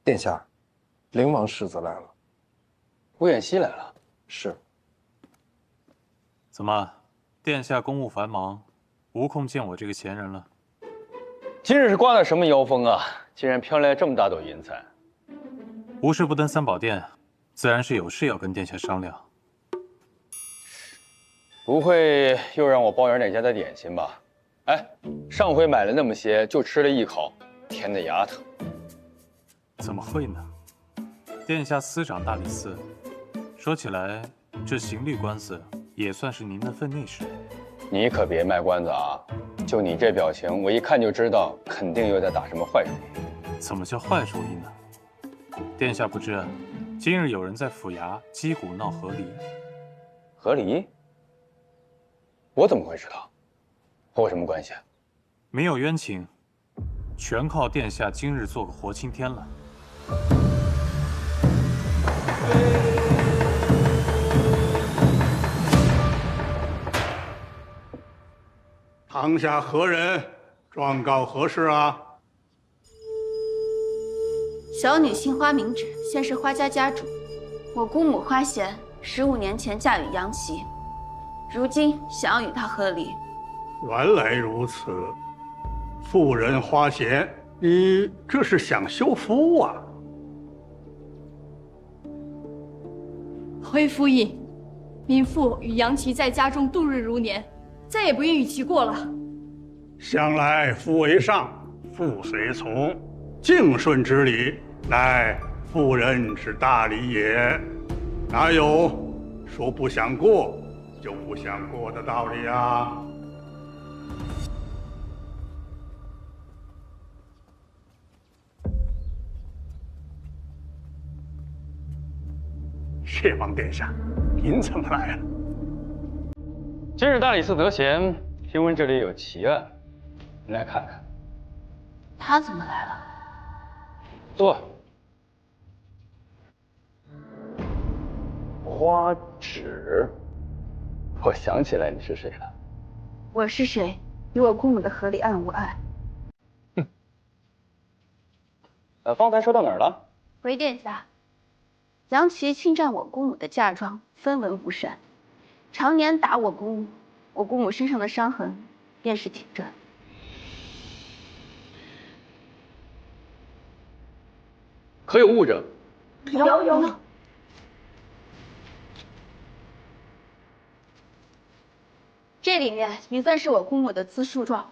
殿下，灵王世子来了。乌远西来了。是。怎么，殿下公务繁忙，无空见我这个闲人了？今日是刮了什么妖风啊？竟然飘来这么大朵银彩。无事不登三宝殿，自然是有事要跟殿下商量。不会又让我包圆点家的点心吧？哎，上回买了那么些，就吃了一口，甜的牙疼。怎么会呢？殿下司掌大理寺，说起来，这刑律官司也算是您的分内事。你可别卖关子啊！就你这表情，我一看就知道，肯定又在打什么坏主意。怎么叫坏主意呢？殿下不知，今日有人在府衙击鼓闹和离。和离？我怎么会知道？和我什么关系啊？没有冤情，全靠殿下今日做个活青天了。堂下何人？状告何事啊？小女姓花，名芷，现是花家家主。我姑母花贤15年前嫁与杨琦，如今想要与他和离。原来如此，妇人花贤，你这是想休夫啊？回夫印，民妇与杨琦在家中度日如年，再也不愿与其过了。向来夫为上，妇随从，敬顺之礼，乃妇人之大礼也。哪有说不想过就不想过的道理啊？谢王殿下，您怎么来了？今日大理寺得闲，听闻这里有奇案，你来看看。他怎么来了？坐。花芷，我想起来你是谁了。我是谁？与我姑母的和离案无碍。方才说到哪儿了？回殿下，杨琦侵占我姑母的嫁妆，分文不剩，常年打我姑母，我姑母身上的伤痕便是铁证。可有物证？有。这里面一份是我姑母的自述状，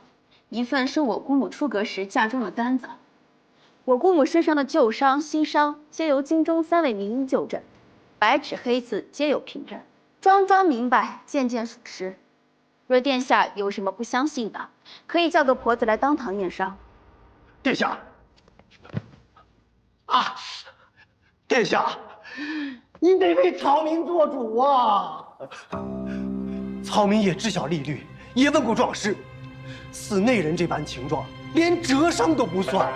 一份是我姑母出阁时嫁妆的单子。我姑母身上的旧伤、新伤，皆由京中3位名医就诊，白纸黑字皆有凭证，桩桩明白，件件属实。若殿下有什么不相信的，可以叫个婆子来当堂验伤。殿下，啊，殿下，您得为草民做主啊！草民也知晓例律，也问过壮士，寺内人这般情状，连折伤都不算。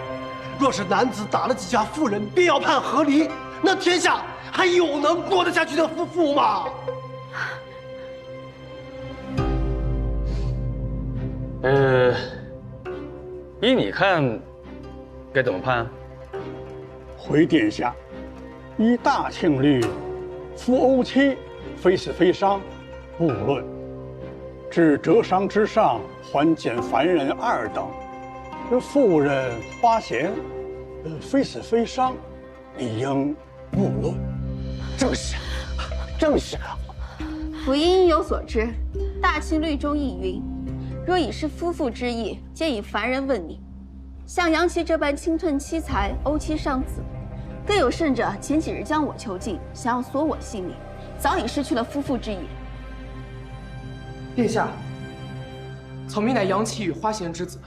若是男子打了几下妇人，便要判和离，那天下还有能过得下去的夫妇吗？依你看，该怎么判啊？回殿下，依大庆律，夫殴妻，非死非伤，不论；至折伤之上，还减凡人2等。这妇人花贤，非死非伤，理应不论。正是，正是。府应有所知，大清律中亦云：若已是夫妇之意，皆以凡人问你。像杨琦这般侵吞妻财、殴妻伤子，更有甚者，前几日将我囚禁，想要索我性命，早已失去了夫妇之意。殿下，草民乃杨琦与花贤之子，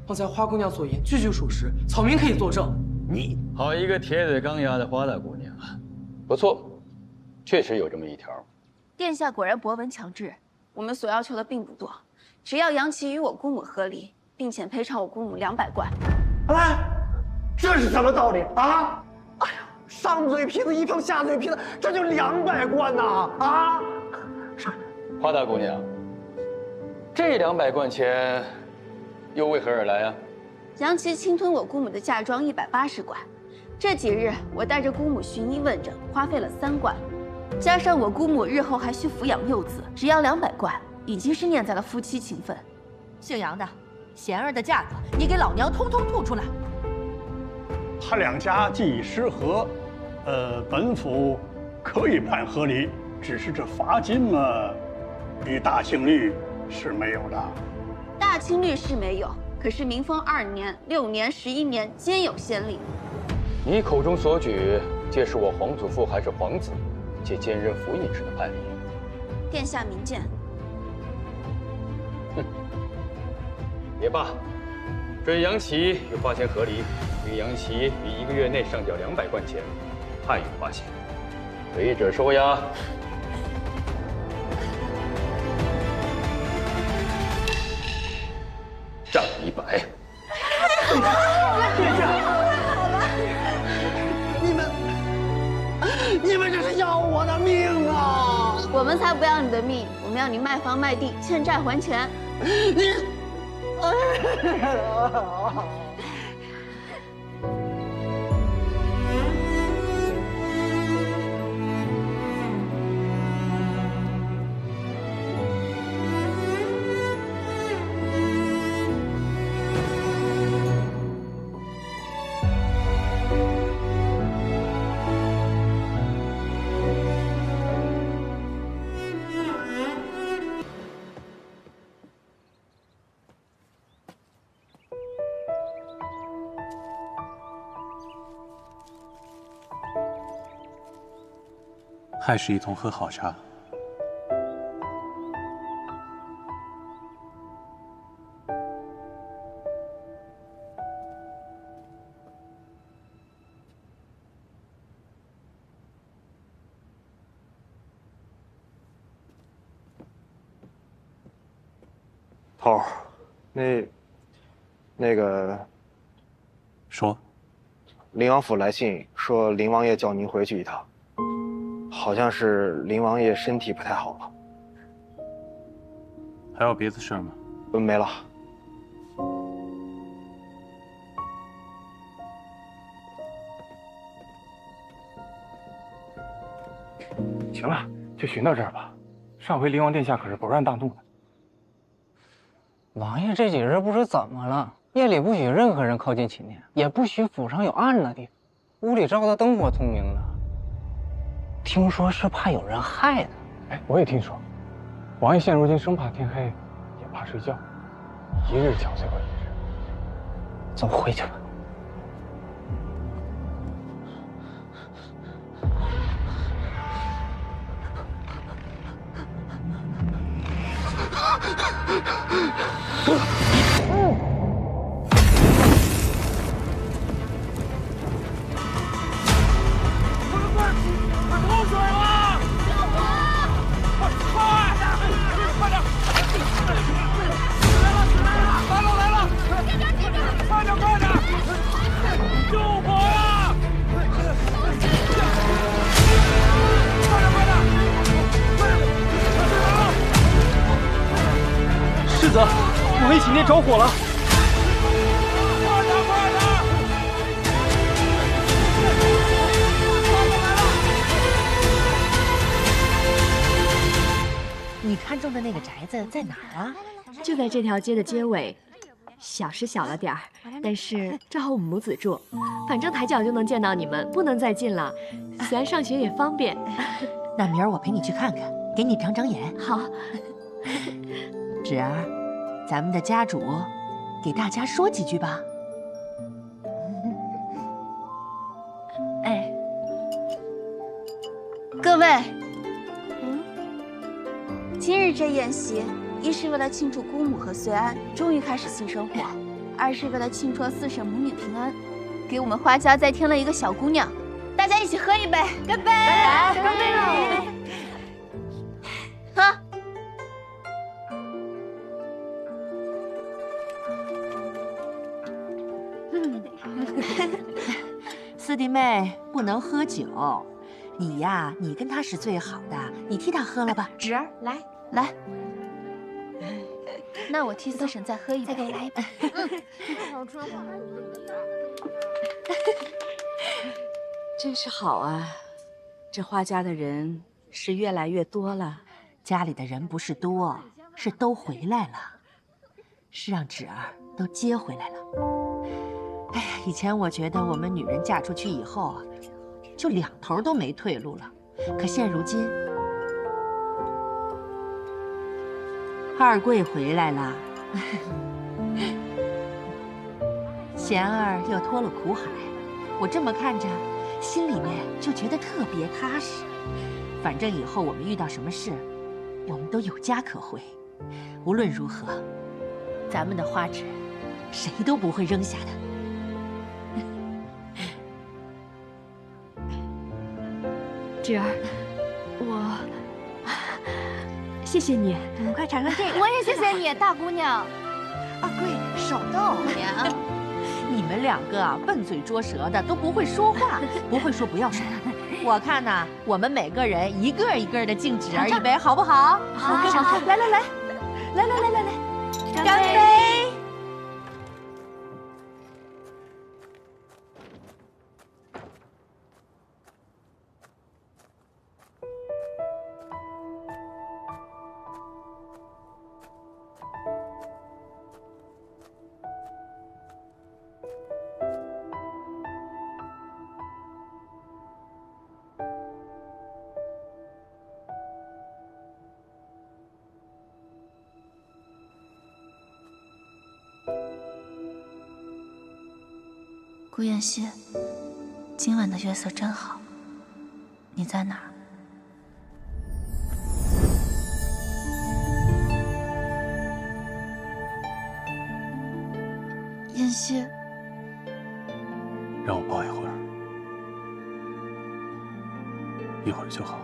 方才花姑娘所言句句属实，草民可以作证。你好一个铁嘴钢牙的花大姑娘啊！不错，确实有这么一条。殿下果然博闻强志，我们所要求的并不多，只要杨琦与我姑母和离，并且赔偿我姑母200贯。哎，这是什么道理啊？哎呀，上嘴皮子一碰下嘴皮子，这就200贯呐！啊！花大姑娘，这200贯钱又为何而来啊？杨琦侵吞我姑母的嫁妆180贯，这几日我带着姑母寻医问诊，花费了3贯，加上我姑母日后还需抚养6子，只要200贯，已经是念在了夫妻情分。姓杨的，贤儿的价格，你给老娘通通吐出来！他两家既已失和，本府可以判和离，只是这罚金嘛，与大庆律是没有的。大清律是没有，可是民风2年、6年、11年皆有先例。你口中所举，皆是我皇祖父还是皇子，皆兼任府尹时的判例。殿下明鉴。也罢，这杨琦与花钱合离，令杨琦于1个月内上缴200贯钱，判予花钱。违者收押。杖100。殿下，你们这是要我的命啊！我们才不要你的命，我们要你卖房卖地，欠债还钱。你，还是一同喝好茶。头儿，那个，说，林王府来信说林王爷叫您回去一趟，好像是林王爷身体不太好了。还有别的事儿吗？没了。行了，就寻到这儿吧。上回灵王殿下可是勃然大怒的。王爷这几日不知怎么了，夜里不许任何人靠近寝殿，也不许府上有暗的地方，屋里照的灯火通明的。听说是怕有人害他。哎，我也听说，王爷现如今生怕天黑，也怕睡觉，一日憔悴过一日。走，回去吧。世子，王爷寝殿着火了！你看中的那个宅子在哪儿啊？就在这条街的街尾，小是小了点儿，但是正好我们母子住，反正抬脚就能见到你们，不能再近了。虽然上学也方便。那明儿我陪你去看看，给你长长眼。好。芷儿，咱们的家主，给大家说几句吧。哎，各位，今日这宴席，一是为了庆祝姑母和随安终于开始新生活，二是为了庆祝4婶母女平安，给我们花家再添了一个小姑娘，大家一起喝一杯，干杯！来，干杯喽！喝。四弟妹不能喝酒，你呀，你跟他是最好的，你替他喝了吧。芷儿，来来，那我替4婶再喝一杯，再给我来一杯。好吃。真是好啊！这花家的人是越来越多了，家里的人不是多，是都回来了，是让芷儿都接回来了。哎呀，以前我觉得我们女人嫁出去以后啊，就两头都没退路了，可现如今，二贵回来了，贤儿又脱了苦海，我这么看着，心里面就觉得特别踏实。反正以后我们遇到什么事，我们都有家可回。无论如何，咱们的花纸，谁都不会扔下的。芷儿，谢谢你，快尝尝这个。我也谢谢你，大姑娘。二贵，手动。娘，你们两个啊，笨嘴拙舌的，都不会说话，不会说不要说。我看呐，我们每个人一个一个的敬芷儿一杯，好不好？好，来，干杯！顾妍希，今晚的月色真好。你在哪儿？妍希，让我抱一会儿，一会儿就好。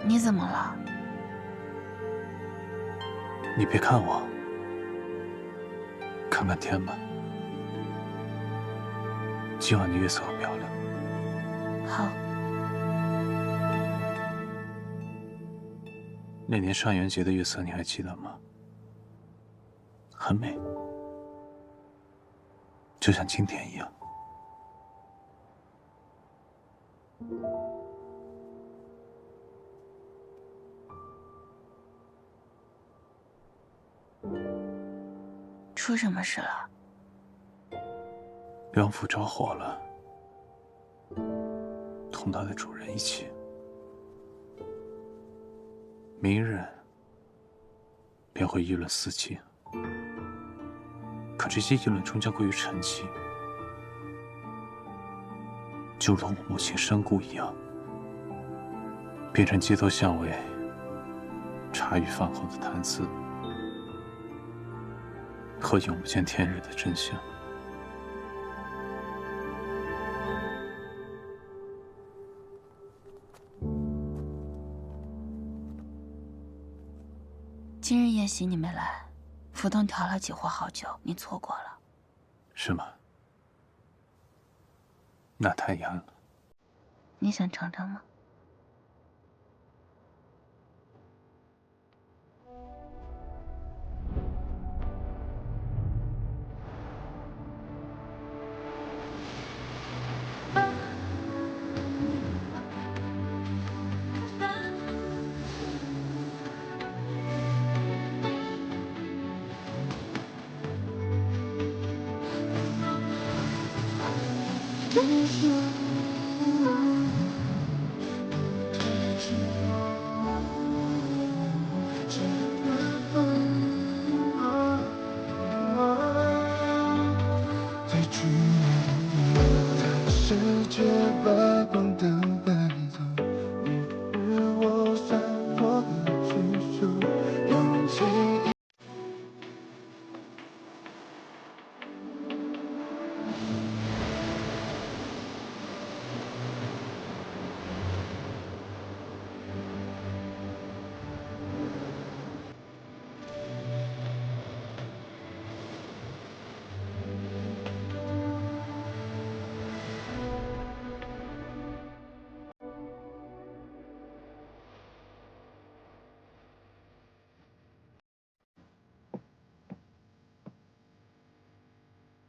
你怎么了？你别看我，看看天吧。今晚的月色很漂亮。好。那年上元节的月色你还记得吗？很美，就像今天一样。出什么事了？梁府着火了，同他的主人一起。明日便会议论四季，可这些议论终将归于沉寂，就如我母亲身故一样，变成街头巷尾茶余饭后的谈资和永不见天日的真相。今日宴席你没来，府东调了几壶好酒，你错过了。是吗？那太遗憾了。你想尝尝吗？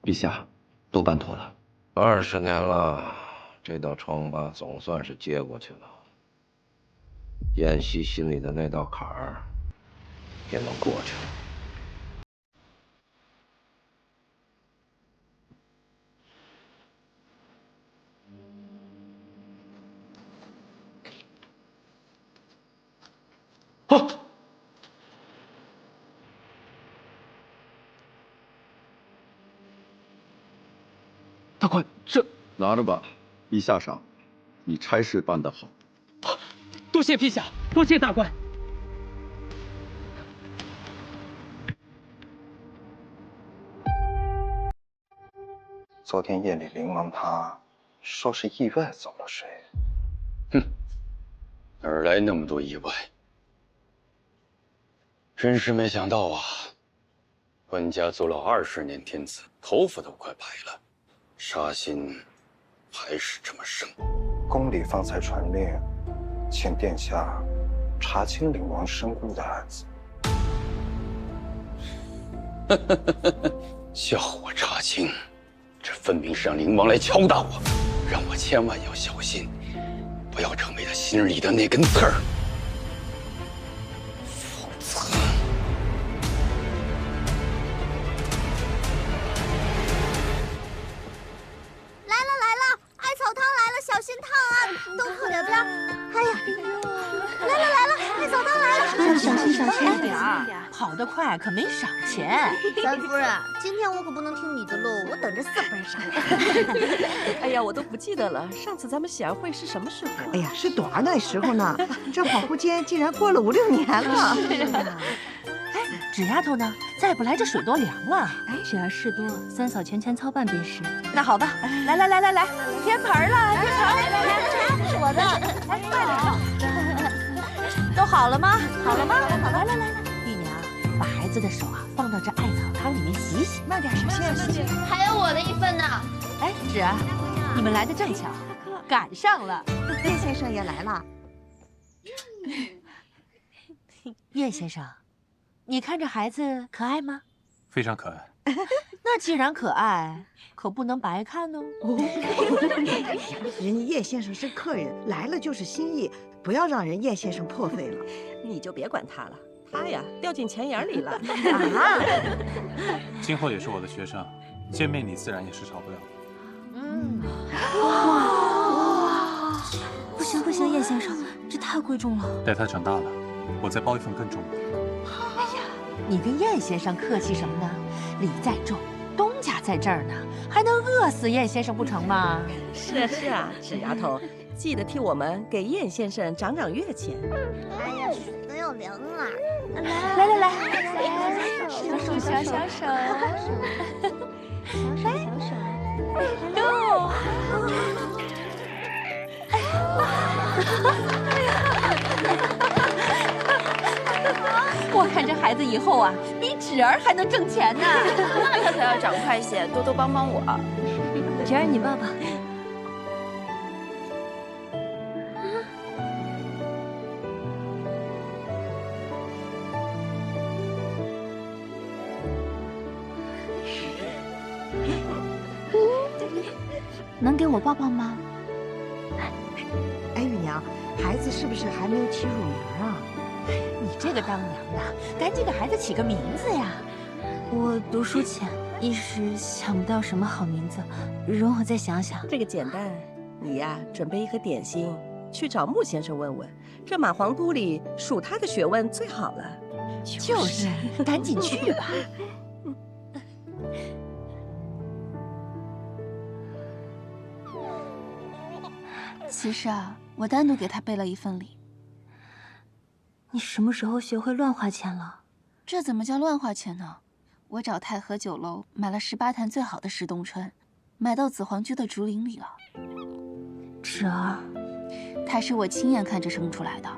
陛下，都办妥了。20年了，这道疮疤总算是接过去了，燕西心里的那道坎儿也能过去了。大官，这拿着吧，陛下赏，你差事办得好。多谢陛下，多谢大官。昨天夜里灵王他说是意外早了睡。哼，哪儿来那么多意外？真是没想到啊！温家做了20年天子，头发都快白了，杀心还是这么盛。宫里方才传令，请殿下查清灵王身故的案子。叫我查清，这分明是让灵王来敲打我，让我千万要小心，不要成为他心里的那根刺儿。否则，来了，艾草汤来了，小心烫啊！都靠两边。哎呀，来了，艾草汤来了，小心点儿，跑得快可没赏钱。三夫人，今天我可不能听你的喽，我等着4分赏。哎呀，我都不记得了，上次咱们喜儿会是什么时候？哎呀，是多少那时候呢？这恍惚间竟然过了5、6年了。纸丫头呢？再不来这水都凉了。哎，只要事多，三嫂全操办便是。那好吧，来，添盆了，添盆，来，是我的，来，快点。都好了吗？好了吗？来，玉娘，把孩子的手啊放到这艾草汤里面洗洗。慢点，小心。还有我的一份呢。哎，芷儿，你们来的正巧，赶上了。叶先生也来了。叶先生，你看这孩子可爱吗？非常可爱。那既然可爱，可不能白看哦。人家叶先生是客人，来了就是心意，不要让人叶先生破费了。你就别管他了，他呀掉进钱眼里了。今后也是我的学生，见面礼自然也是少不了。哇！不行，叶先生，这太贵重了。待他长大了，我再包一份更重的。哎呀，你跟燕先生客气什么呢？礼再重，东家在这儿呢，还能饿死燕先生不成吗？是啊，纸丫头，记得替我们给燕先生涨月钱。哎呀，水都要凉了。来，小手，我看这孩子以后啊，比芷儿还能挣钱呢。那他才要长快些，多多帮帮我。芷儿，你抱抱。能给我抱抱吗？哎，玉娘，孩子是不是还没有起乳名啊？你这个当娘的，赶紧给孩子起个名字呀！我读书浅，一时想不到什么好名字，容我再想想。这个简单，你呀准备一盒点心，去找穆先生问问，这马皇都里数他的学问最好了。就是，赶紧去吧。其实啊，我单独给他备了一份礼。你什么时候学会乱花钱了？这怎么叫乱花钱呢？我找太和酒楼买了18坛最好的石冬春，买到紫皇居的竹林里了。芷儿，他是我亲眼看着生出来的，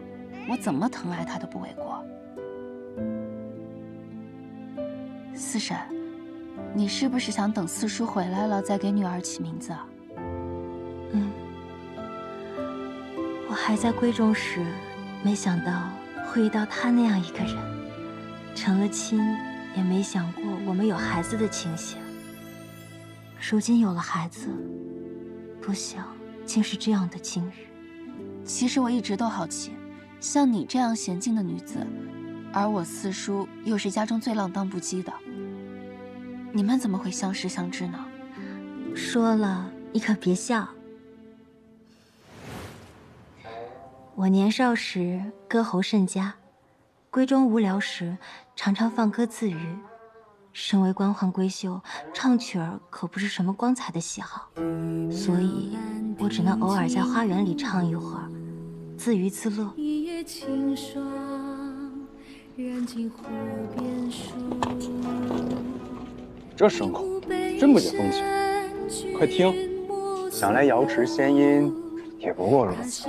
我怎么疼爱他都不为过。四婶，你是不是想等四叔回来了再给女儿起名字啊？我还在闺中时，没想到会遇到他那样一个人，成了亲，也没想过我们有孩子的情形。如今有了孩子，不行，竟是这样的今日。其实我一直都好奇，像你这样娴静的女子，而我四叔又是家中最浪荡不羁的，你们怎么会相识相知呢？说了你可别笑。我年少时歌喉甚佳，闺中无聊时常常放歌自娱。身为官宦闺秀，唱曲儿可不是什么光彩的喜好，所以我只能偶尔在花园里唱一会儿，自娱自乐。一夜清霜，燃尽湖边树。这牲口真不解风情，快听，想来瑶池仙音也不过如此。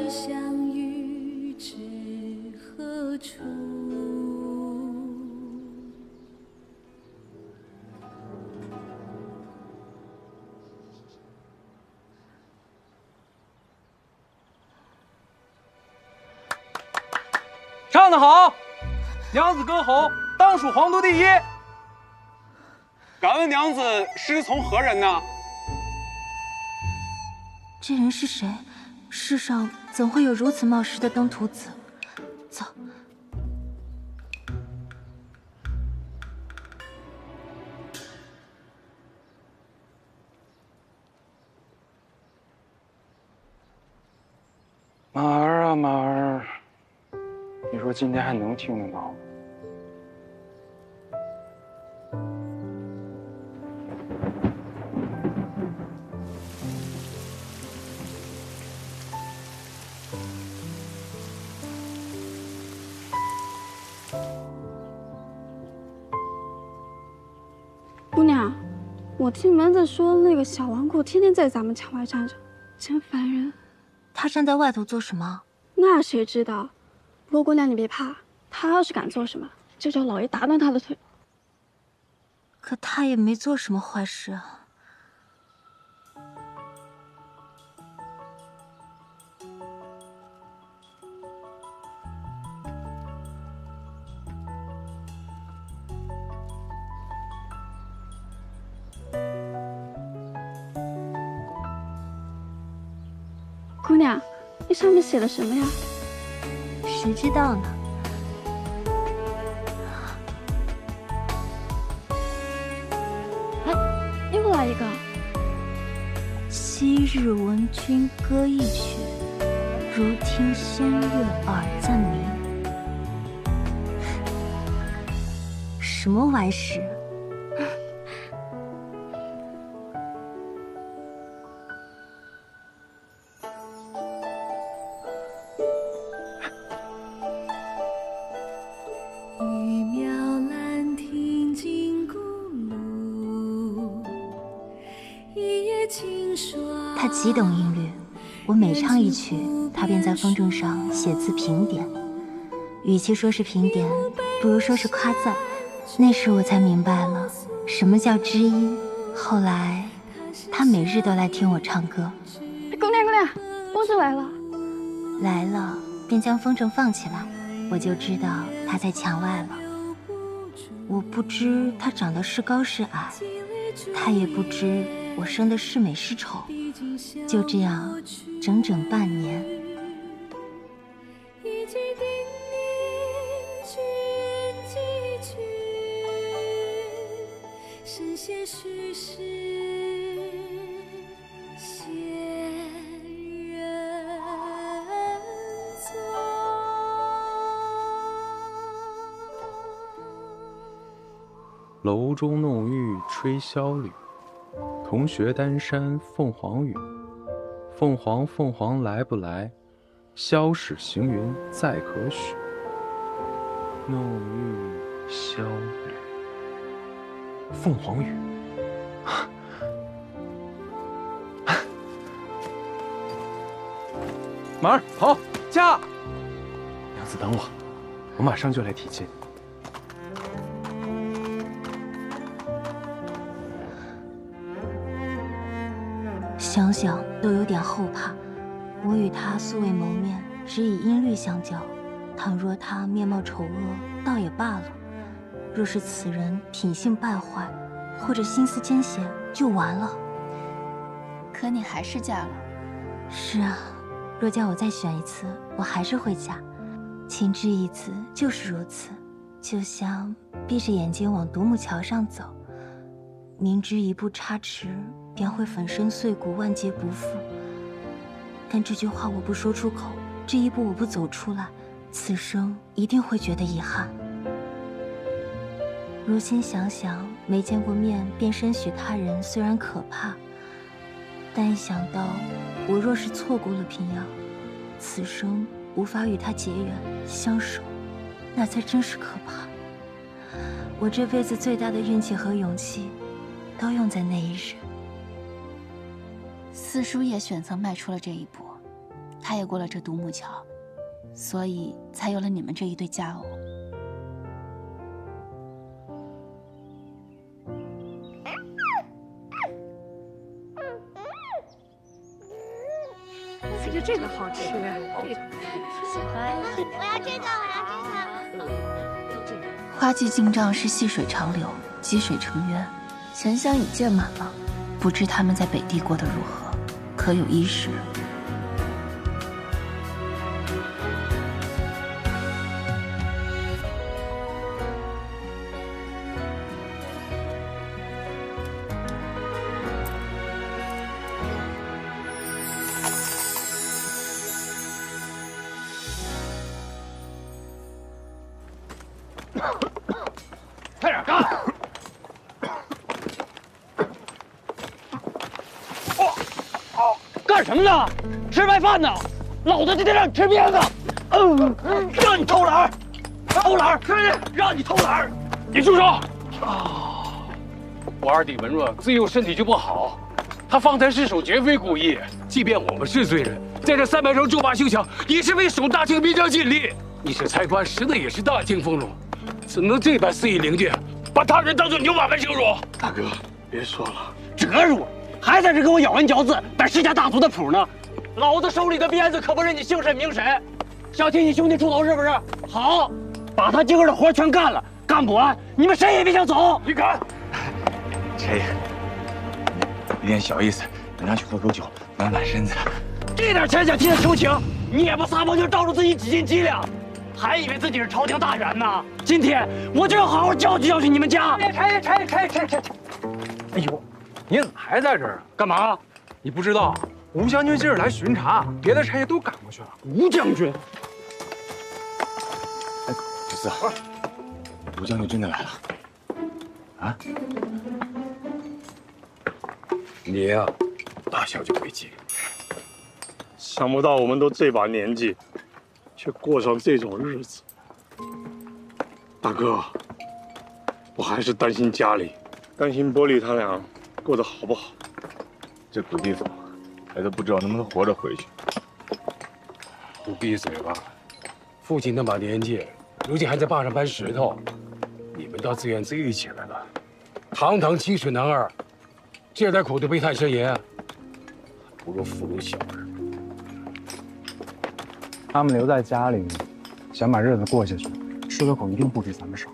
唱得好，娘子歌喉当属皇都第一。敢问娘子师从何人呢？这人是谁？世上怎会有如此冒失的登徒子？走。马儿啊马儿，你说今天还能听得到吗？姑娘，我听门子说那个小纨绔天天在咱们墙外站着，真烦人。他站在外头做什么？那谁知道？不过姑娘你别怕，他要是敢做什么，就叫老爷打断他的腿。可他也没做什么坏事啊。姑娘，那上面写了什么呀？谁知道呢？哎，又来一个。昔日闻君歌一曲，如听仙乐耳暂明。什么歪事？他极懂音律，我每唱一曲，他便在风筝上写字评点。与其说是评点，不如说是夸赞。那时我才明白了什么叫知音。后来，他每日都来听我唱歌。姑娘，姑娘，风筝来了。来了，便将风筝放起来，我就知道他在墙外了。我不知他长得是高是矮，他也不知我生的是美是丑。就这样，整整半年。一句叮咛，君记取，神仙虚实，仙人踪。楼中弄玉吹箫缕，同学丹山凤凰语。凤凰凤凰来不来？箫使行云再可许。弄玉箫缕，凤凰语。马儿跑，驾！娘子等我，我马上就来提亲。想想都有点后怕。我与他素未谋面，只以音律相交。倘若他面貌丑恶，倒也罢了；若是此人品性败坏，或者心思奸邪，就完了。可你还是嫁了。是啊，若叫我再选一次，我还是会嫁。情至义子就是如此，就像闭着眼睛往独木桥上走，明知一步差池便会粉身碎骨，万劫不复。但这句话我不说出口，这一步我不走出来，此生一定会觉得遗憾。如今想想，没见过面便深许他人，虽然可怕，但一想到我若是错过了平遥，此生无法与他结缘相守，那才真是可怕。我这辈子最大的运气和勇气，都用在那一日。四叔也选择迈出了这一步，他也过了这独木桥，所以才有了你们这一对佳偶。这个好吃，这个喜欢。我要这个，我要这个。花季进账是细水长流，积水成渊，钱箱已建满了。不知他们在北地过得如何，可有衣食？快点干！干什么呢？吃白饭呢？老子今天让你吃鞭子！让你偷懒，偷懒！让你偷懒！你住手！我二弟文若自幼身体就不好，他方才失手绝非故意。即便我们是罪人，在这300城筑坝修墙，也是为守大清边疆尽力。你是差官，实的也是大清风容，怎能这般肆意凌驾，把他人当作牛马般羞辱？大哥，别说了，折辱！还在这给我咬文嚼字，摆世家大族的谱呢！老子手里的鞭子可不任你姓甚名谁，想替你兄弟出头是不是？好，把他今儿的活全干了，干不完你们谁也别想走！你敢？陈爷，一点小意思，你拿去喝口酒，暖暖身子。这点钱想替他求情，你也不撒泡劲照着自己几斤几两，还以为自己是朝廷大员呢？今天我就要好好教训教训你们家！拆！哎呦！你怎么还在这儿啊？干嘛？你不知道，吴将军今儿来巡查，别的差役都赶过去了。吴将军，哎，子嗣，吴将军真的来了。啊？你呀，大小就别急。想不到我们都这把年纪，却过上这种日子。大哥，我还是担心家里，担心波璃他俩过得好不好？这土地走，孩子不知道能不能活着回去。你闭嘴吧！父亲那把年纪，如今还在坝上搬石头，你们倒自怨自艾起来了。堂堂7尺男儿，这点苦都悲叹声言，不如俘虏小儿。他们留在家里，想把日子过下去，吃的苦一定不比咱们少。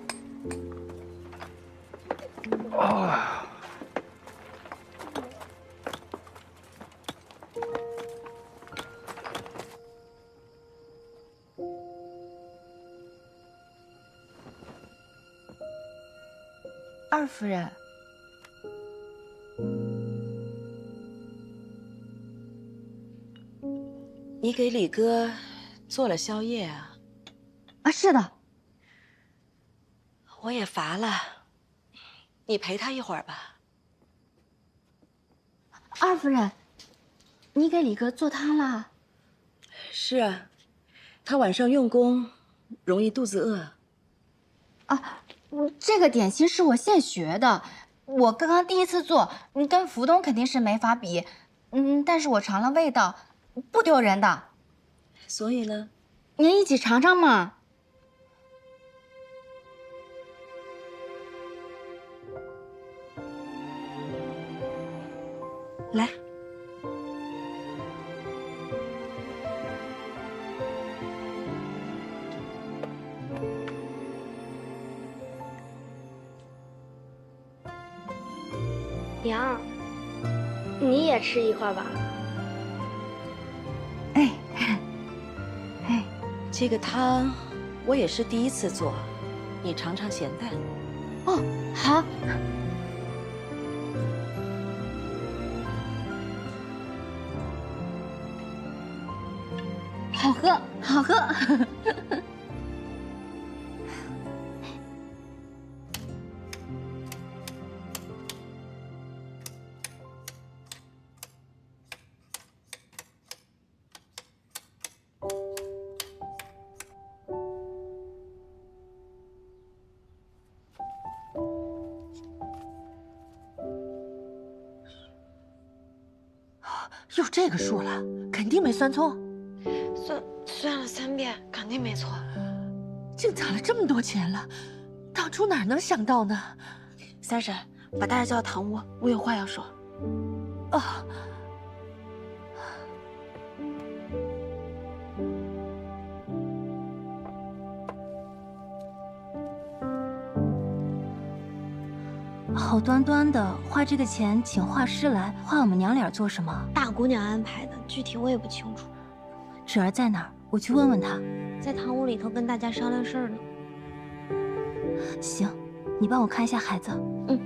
二夫人，你给李哥做了宵夜啊？啊，是的。我也乏了，你陪他一会儿吧。二夫人，你给李哥做汤啦？是啊，他晚上用功，容易肚子饿。啊，这个点心是我现学的，我刚刚第一次做，跟福东肯定是没法比，但是我尝了味道，不丢人的。所以呢，您一起尝尝嘛。来。娘，你也吃一块吧。这个汤我也是第一次做，你尝尝咸淡。哦，好。好喝，好喝。又这个数了，肯定没算错。算了3遍，肯定没错。竟砸了这么多钱了，当初哪能想到呢？三婶，把大家叫到堂屋，我有话要说。啊。好端端的花这个钱请画师来画我们娘俩做什么？大姑娘安排的，具体我也不清楚。芷儿在哪儿？我去问问她。在堂屋里头跟大家商量事儿呢。行，你帮我看一下孩子。嗯。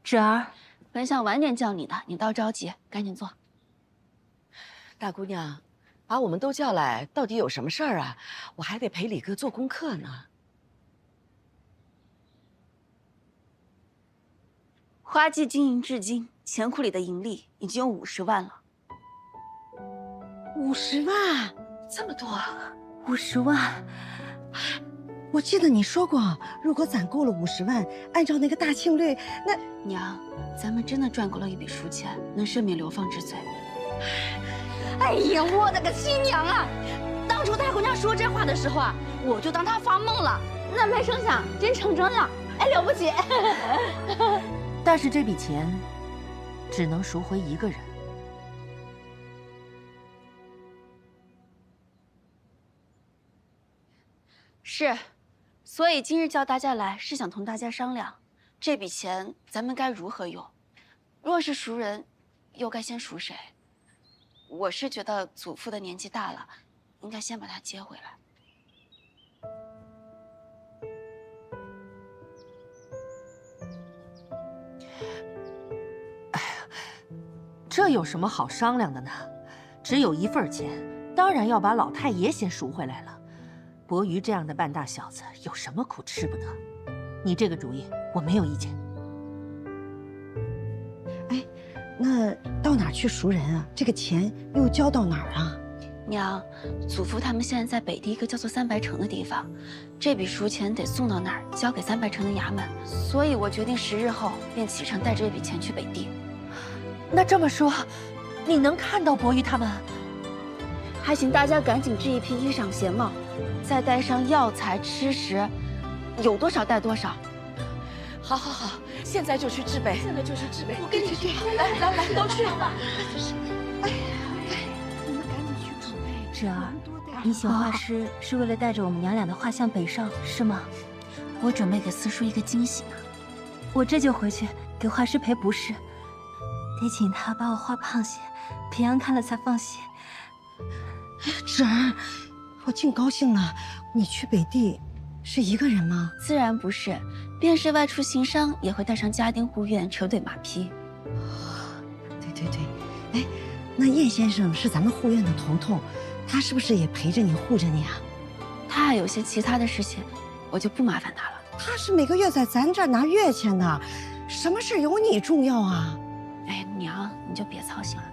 芷儿，本想晚点叫你的，你倒着急，赶紧坐。大姑娘，把我们都叫来，到底有什么事儿啊？我还得陪李哥做功课呢。花季经营至今，钱库里的盈利已经有50万了。50万，这么多啊！50万，我记得你说过，如果攒够了50万，按照那个大庆率，那娘，咱们真的赚够了一笔赎钱，能赦免流放之罪。哎呀，我的个亲娘啊！当初大姑娘说这话的时候啊，我就当她发梦了，那没成想真成真了，哎，了不起！但是这笔钱只能赎回1个人。是，所以今日叫大家来，是想同大家商量，这笔钱咱们该如何用？若是赎人，又该先赎谁？我是觉得祖父的年纪大了，应该先把他接回来。这有什么好商量的呢？只有1份钱，当然要把老太爷先赎回来了。伯鱼这样的半大小子，有什么苦吃不得？你这个主意我没有意见。哎，那到哪儿去赎人啊？这个钱又交到哪儿啊？娘，祖父他们现在在北地一个叫做300城的地方，这笔赎钱得送到那儿，交给300城的衙门。所以我决定10日后便启程带着这笔钱去北地。那这么说，你能看到伯鱼他们？还请大家赶紧制一批衣裳鞋帽，再带上药材吃食，有多少带多少。好，好，好，现在就去制备。现在就去制备。我跟你去，来，都去吧。哎，你们赶紧去准备。芷儿，你请画师是为了带着我们娘俩的画像北上，是吗？我准备给四叔一个惊喜呢。我这就回去给画师赔不是。得请他把我画胖些，平阳看了才放心。哎呀，芷儿，我净高兴了。你去北地是1个人吗？自然不是，便是外出行商，也会带上家丁护院、车队马匹。对，哎，那叶先生是咱们护院的头头，他是不是也陪着你护着你啊？他还有些其他的事情，我就不麻烦他了。他是每个月在咱这儿拿月钱的，什么事有你重要啊？哎，娘，你就别操心了。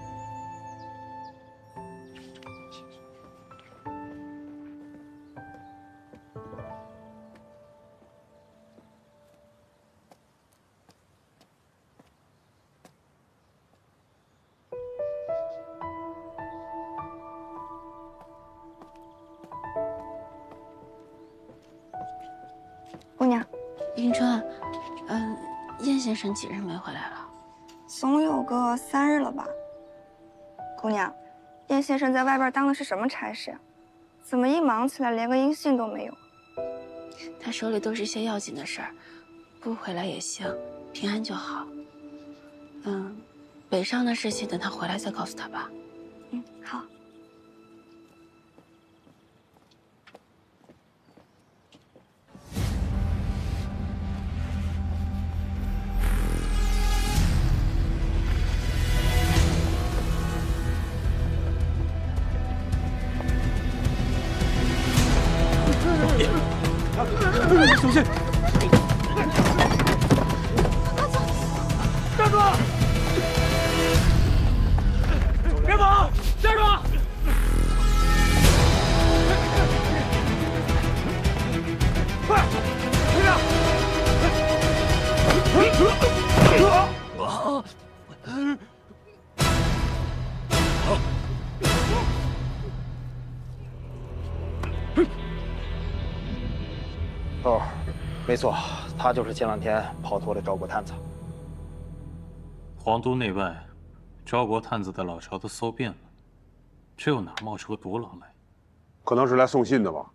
姑娘，迎春，燕先生几日没回来了？总有个3日了吧。姑娘，燕先生在外边当的是什么差事呀？怎么一忙起来连个音信都没有？他手里都是些要紧的事儿，不回来也行，平安就好。北上的事情等他回来再告诉他吧。好。小心！站住！别跑！站住！快，这边！头儿，没错，他就是前2天跑脱的赵国探子。皇都内外，赵国探子的老巢都搜遍了，这又哪冒出个独狼来？可能是来送信的吧，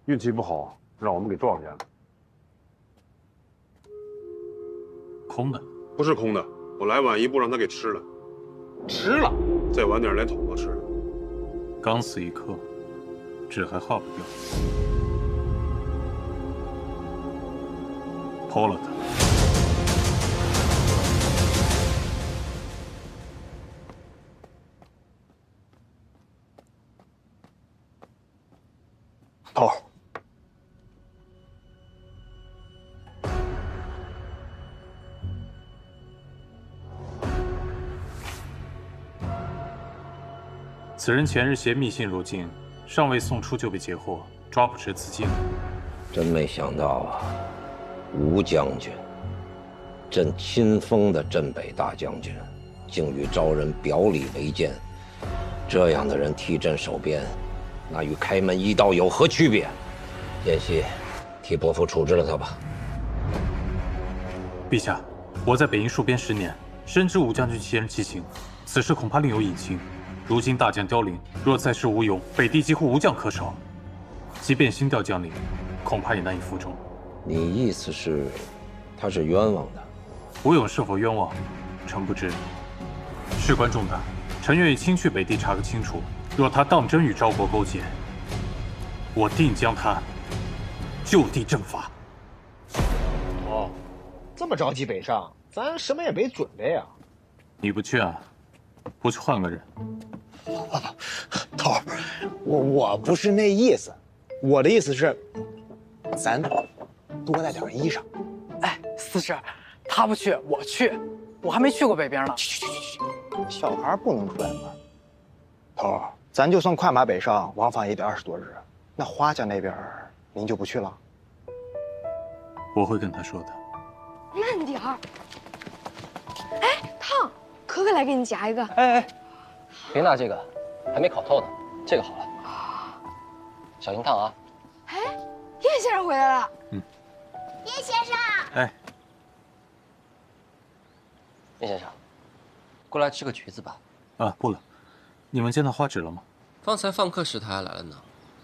运气不好，让我们给撞见了。空的？不是空的，我来晚一步，让他给吃了。吃了？再晚点连桶都吃了。刚死一刻，纸还耗不掉。剖了他。头儿，此人前日携密信入境，尚未送出就被截获，抓捕至此境。真没想到啊，吴将军，朕亲封的镇北大将军，竟与昭人表里为奸。这样的人替朕守边，那与开门一道有何区别？燕西，替伯父处置了他吧。陛下，我在北营戍边10年，深知吴将军其人其行，此事恐怕另有隐情。如今大将凋零，若再是吴勇，北地几乎无将可守。即便新调将领，恐怕也难以服众。你意思是，他是冤枉的？吴勇是否冤枉，臣不知。事关重大，臣愿意亲去北地查个清楚。若他当真与赵国勾结，我定将他就地正法。哦，这么着急北上，咱什么也没准备啊。你不去啊？不去换个人。头儿，我不是那意思，我的意思是，咱多带点衣裳。哎，四师，他不去，我去，我还没去过北边呢。去，小孩不能出远门。头儿，咱就算快马北上，往返也得20多日。那花家那边，您就不去了？我会跟他说的。慢点儿。哎，烫，可可来给你夹一个。哎，别拿这个，还没烤透呢。这个好了，小心烫啊！哎，叶先生回来了。叶先生。哎，叶先生，过来吃个橘子吧。啊，不了。你们见到花纸了吗？方才放客时他还来了呢，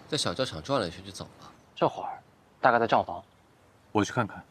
在小教场转了一圈就走了。这会儿大概在账房。我去看看。